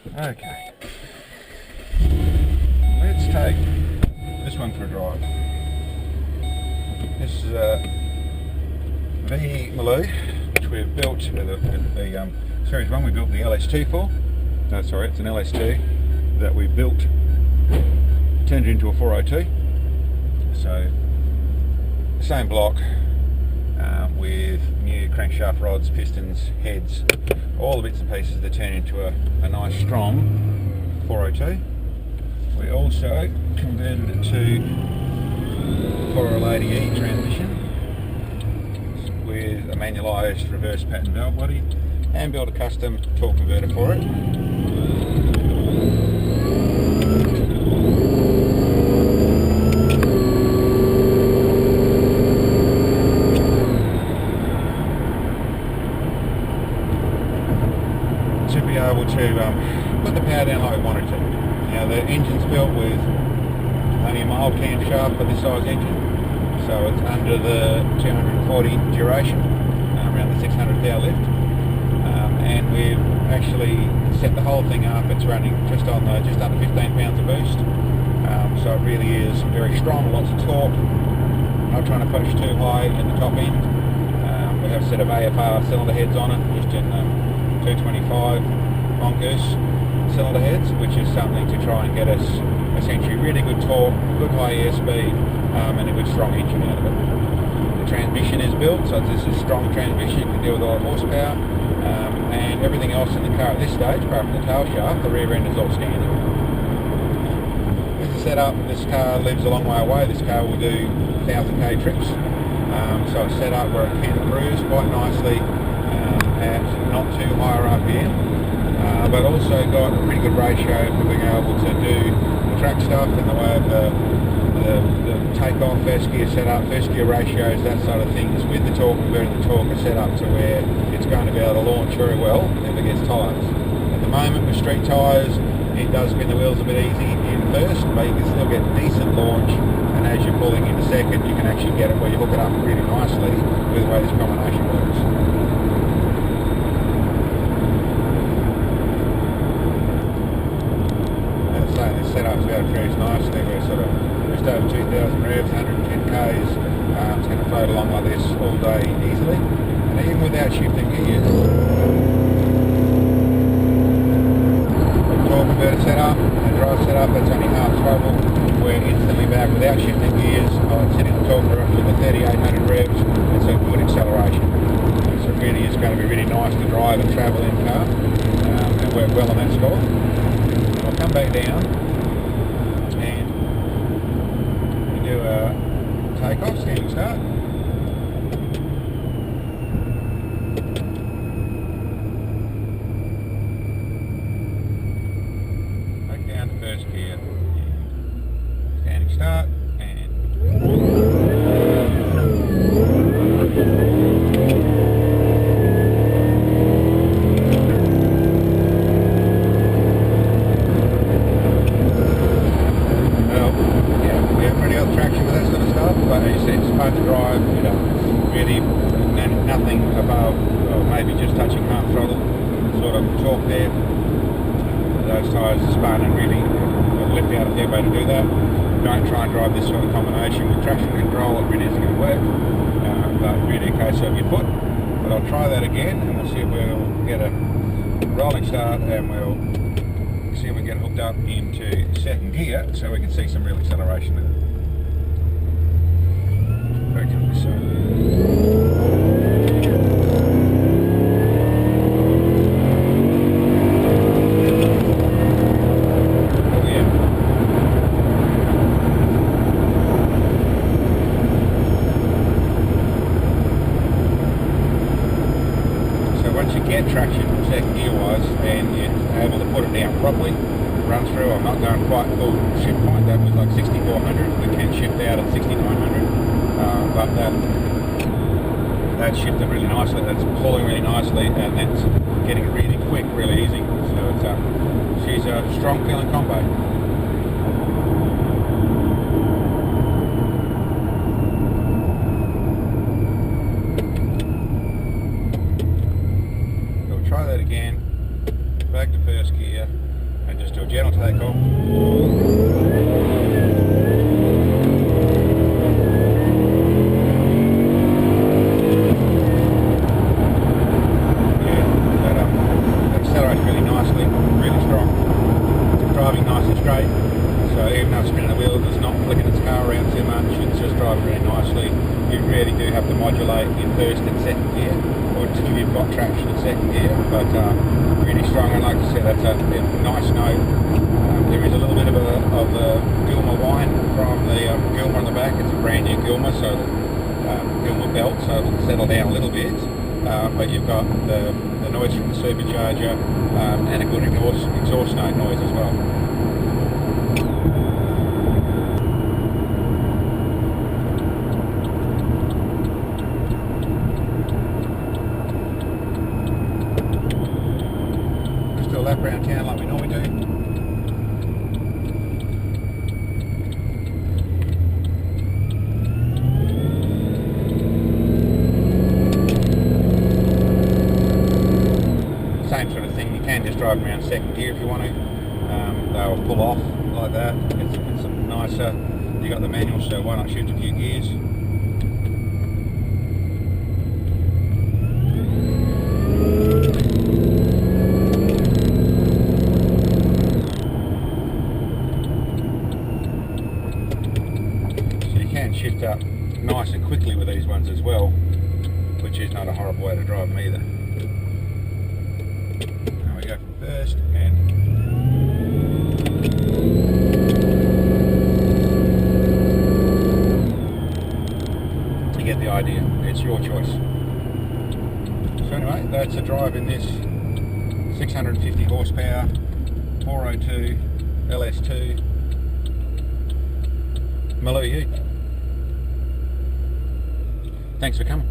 Okay, let's take this one for a drive. This is a VE Maloo, which we've built, the Series 1 we built the LS2 for. No, sorry, it's an LS2 that we built, turned it into a 402. So, the same block with new crankshaft rods, pistons, heads, all the bits and pieces that turn into a nice strong 402. We also converted it to 480E transmission with a manualised reverse pattern valve body and built a custom torque converter for it. To be able to put the power down like we wanted to. Now the engine's built with only a mild camshaft for this size engine, so it's under the 240 duration, around the 600 power lift, and we've actually set the whole thing up. It's running just under 15 pounds of boost, so it really is very strong, lots of torque, not trying to push too high in the top end. We have a set of AFR cylinder heads on it, just in 225 mongoose cylinder heads, which is something to try and get us essentially really good torque, good high air speed, and a good strong engine out of it. The transmission is built, so this is a strong transmission, you can deal with a lot of horsepower, and everything else in the car at this stage, apart from the tail shaft, the rear end is all standard. With the setup, this car lives a long way away. This car will do 1000k trips, so it's set up where it can cruise quite nicely at not too high RPM, but also got a pretty good ratio for being able to do the track stuff in the way of the take-off, first gear setup, first gear ratios, that sort of things. With the torque converter, the torque is set up to where it's going to be able to launch very well if it gets tyres. At the moment with street tyres, it does spin the wheels a bit easy in first, but you can still get decent launch, and as you're pulling into second, you can actually get it where you hook it up really nicely with the way this combination works. This setup's about to cruise nicely. We're sort of just over 2,000 revs, 110 k's. It's going to float along like this all day easily, and even without shifting gears. Torque converter setup and drive setup, that's only half throttle. We're instantly back without shifting gears. I'm setting the torque up to the 3,800 revs. It's a good acceleration. So it really is going to be really nice to drive and travel in car, and work well on that score. I'll come back down and do a take-off, standing start. Back down to first gear, standing start, and hard to drive, you know, really nothing above, maybe just touching half throttle sort of torque there. Those tyres are spun and really lift out a fair way to do that. Don't try and drive this sort of combination with traction control, it really isn't going to work, but really a case of your foot. But I'll try that again and we'll see if we'll get a rolling start, and we'll see if we can get it hooked up into second gear so we can see some real acceleration with it. So. Oh yeah. So once you get traction second gear wise, then you're able to put it down properly, run through. I'm not going quite full shift point, that was like 6400, we can shift out at 6900. But that's shifted really nicely, that's pulling really nicely, and that's getting it really quick, really easy. So it's she's a strong feeling combo. So we'll try that again, back to first gear. and just do a gentle takeoff. Yeah, that accelerates really nicely, really strong. It's driving nice and straight, so even though it's spinning the wheels, it's not flicking its car around too much. It's just driving really nicely. You really do have to modulate in first and second gear, or until you've got traction in second gear, but really strong. And like I said, that's a nice note. There is a little bit of a Gilmer whine from the Gilmer on the back. It's a brand new Gilmer, so the Gilmer belt, so it'll settle down a little bit. But you've got the noise from the supercharger and a good exhaust note noise as well. Lap around town like we normally do. Same sort of thing, you can just drive around second gear if you want to. They'll pull off like that. It's nicer. You got the manual, so why not shift a few gears? Shift up nice and quickly with these ones as well, which is not a horrible way to drive them either. Now we go from first, and you get the idea. It's your choice. So anyway, that's a drive in this 650 horsepower 402 LS2 Maloo Ute. Thanks for coming.